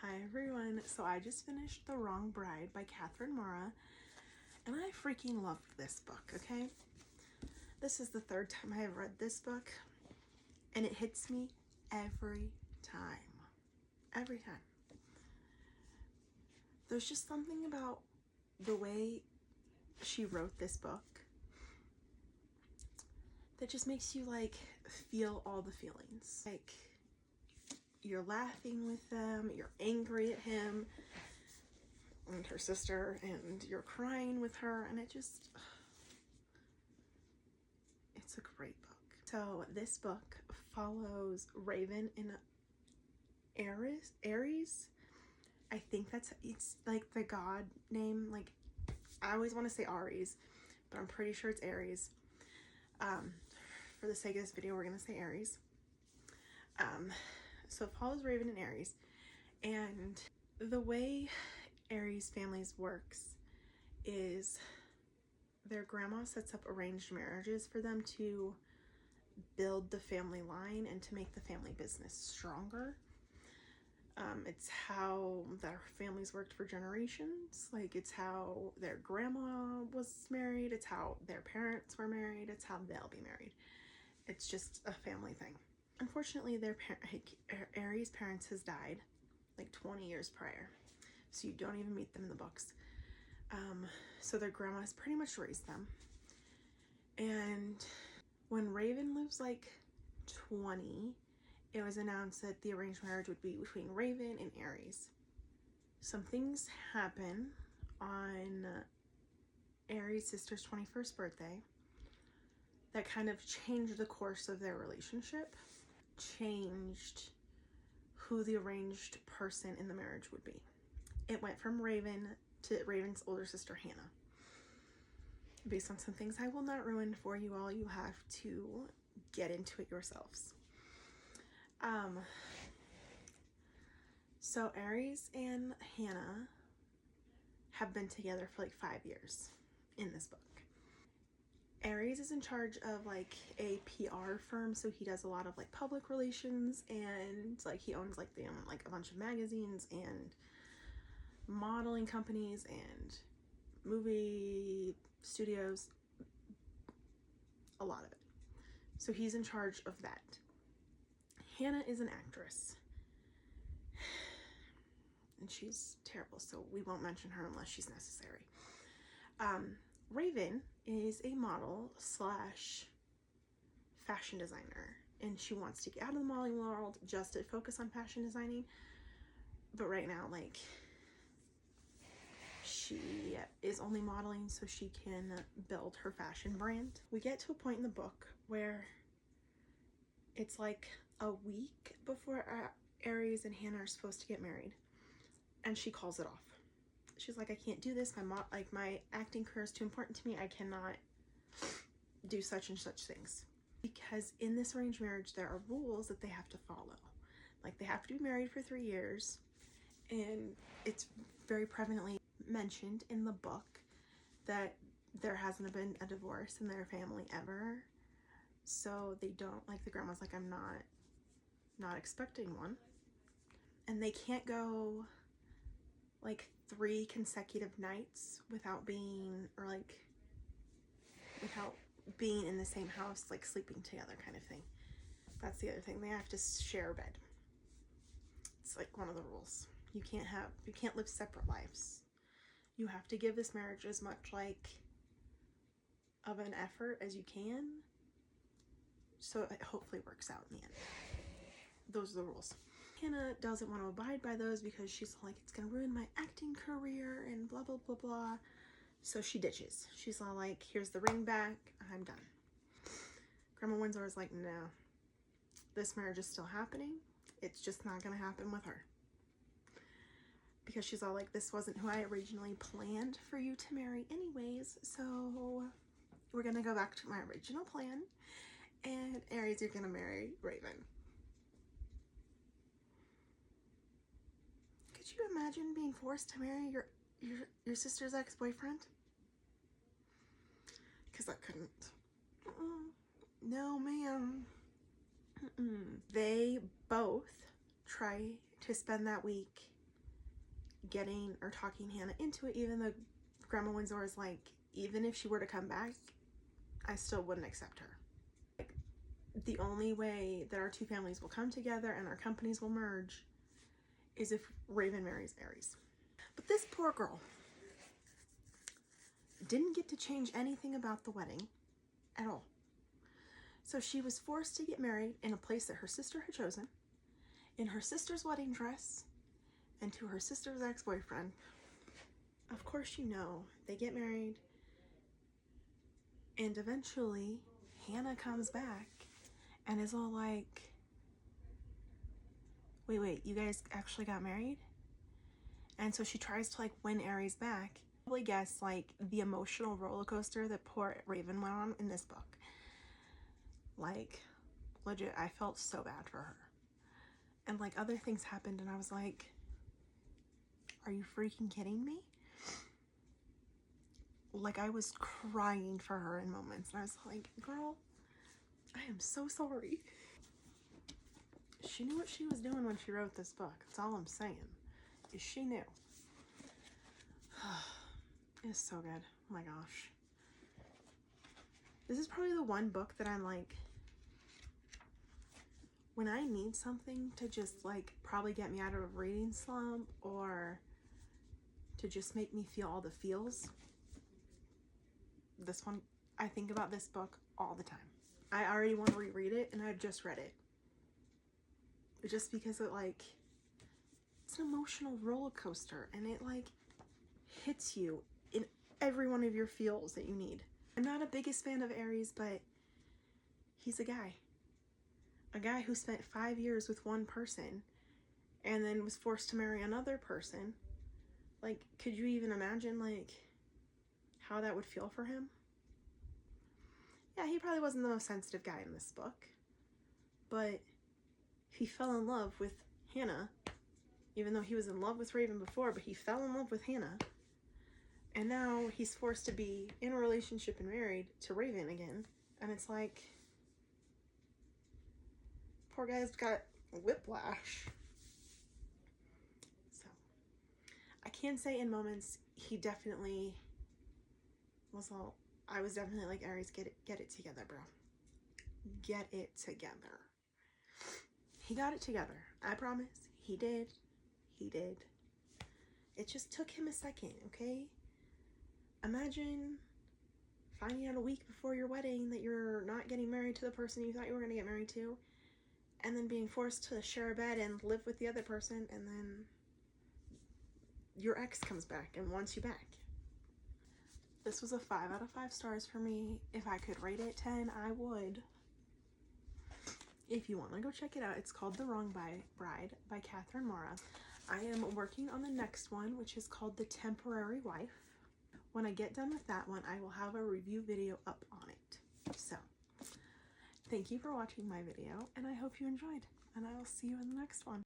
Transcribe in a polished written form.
Hi everyone, so I just finished The Wrong Bride by Maura, and I freaking loved this book, okay? This is the third time I have read this book, and it hits me every time. Every time. There's just something about the way she wrote this book that just makes you like feel all the feelings. Like you're laughing with them, you're angry at him and her sister, and you're crying with her, and it's a great book. So this book follows Raven and Aries. I think it's like the god name. Like I always want to say Aries, but I'm pretty sure it's Aries. For the sake of this video, we're gonna say Aries. So it follows Raven and Aries, and the way Aries families works is their grandma sets up arranged marriages for them to build the family line and to make the family business stronger. It's how their families worked for generations. Like it's how their grandma was married, it's how their parents were married, it's how they'll be married. It's just a family thing. Unfortunately, Aries' parents has died like 20 years prior, so you don't even meet them in the books. So their grandma has pretty much raised them. And when Raven lives like 20, it was announced that the arranged marriage would be between Raven and Aries. Some things happen on Aries' sister's 21st birthday that kind of changed the course of their relationship, changed who the arranged person in the marriage would be. It went from Raven to Raven's older sister Hannah. Based on some things I will not ruin for you all, you have to get into it yourselves. So Aries and Hannah have been together for like 5 years in this book. Aries is in charge of like a PR firm, so he does a lot of like public relations, and like he owns like a bunch of magazines and modeling companies and movie studios, a lot of it. So he's in charge of that. Hannah is an actress, and she's terrible, so we won't mention her unless she's necessary. Raven is a model slash fashion designer, and she wants to get out of the modeling world just to focus on fashion designing. But right now, like, she is only modeling so she can build her fashion brand. We get to a point in the book where it's like a week before Aries and Hannah are supposed to get married, and she calls it off. She's like, I can't do this. My acting career is too important to me. I cannot do such and such things. Because in this arranged marriage, there are rules that they have to follow. Like they have to be married for 3 years, and it's very prevalently mentioned in the book that there hasn't been a divorce in their family ever. So they don't, like the grandma's like, I'm not expecting one. And they can't go like 3 consecutive nights without being in the same house, like sleeping together kind of thing. That's the other thing. They have to share a bed. It's like one of the rules. You can't live separate lives. You have to give this marriage as much like of an effort as you can, so it hopefully works out in the end. Those are the rules. Hannah doesn't want to abide by those because she's like, it's gonna ruin my acting career and blah blah blah blah. So she ditches. She's all like, here's the ring back, I'm done. Grandma Windsor is like, no, this marriage is still happening. It's just not gonna happen with her. Because she's all like, this wasn't who I originally planned for you to marry anyways, so we're gonna go back to my original plan, and Aries, you're gonna marry Raven. Could you imagine being forced to marry your sister's ex-boyfriend? Because I couldn't. No, ma'am. They both try to spend that week getting or talking Hannah into it, even though Grandma Windsor is like, even if she were to come back, I still wouldn't accept her. Like, the only way that our two families will come together and our companies will merge is if Raven marries Aries. But this poor girl didn't get to change anything about the wedding at all. So she was forced to get married in a place that her sister had chosen, in her sister's wedding dress, and to her sister's ex-boyfriend. Of course, you know, they get married, and eventually Hannah comes back and is all like, wait, you guys actually got married? And so she tries to like win Aries back. Probably guess like the emotional roller coaster that poor Raven went on in this book. Like, legit, I felt so bad for her. And like other things happened and I was like, are you freaking kidding me? Like, I was crying for her in moments and I was like, girl, I am so sorry. She knew what she was doing when she wrote this book. That's all I'm saying, is she knew. It's so good. Oh my gosh. This is probably the one book that I'm like, when I need something to just like probably get me out of a reading slump or to just make me feel all the feels, this one, I think about this book all the time. I already want to reread it and I just read it. Just because it like, it's an emotional roller coaster and it like hits you in every one of your feels that you need. I'm not a biggest fan of Aries, but he's a guy who spent 5 years with one person and then was forced to marry another person. Like, could you even imagine like how that would feel for him? Yeah, he probably wasn't the most sensitive guy in this book, but he fell in love with Hannah, even though he was in love with Raven before, but he fell in love with Hannah. And now he's forced to be in a relationship and married to Raven again. And it's like, poor guy's got whiplash. So, I can say in moments, he definitely was all, I was definitely like, Aries, get it together, bro. Get it together. He got it together. I promise. He did. He did. It just took him a second, okay? Imagine finding out a week before your wedding that you're not getting married to the person you thought you were going to get married to, and then being forced to share a bed and live with the other person, and then your ex comes back and wants you back. This was a 5 out of 5 stars for me. If I could rate it 10, I would. If you want to go check it out, it's called The Wrong Bride by Maura. I am working on the next one, which is called The Temporary Wife. When I get done with that one, I will have a review video up on it. So, thank you for watching my video, and I hope you enjoyed, and I will see you in the next one.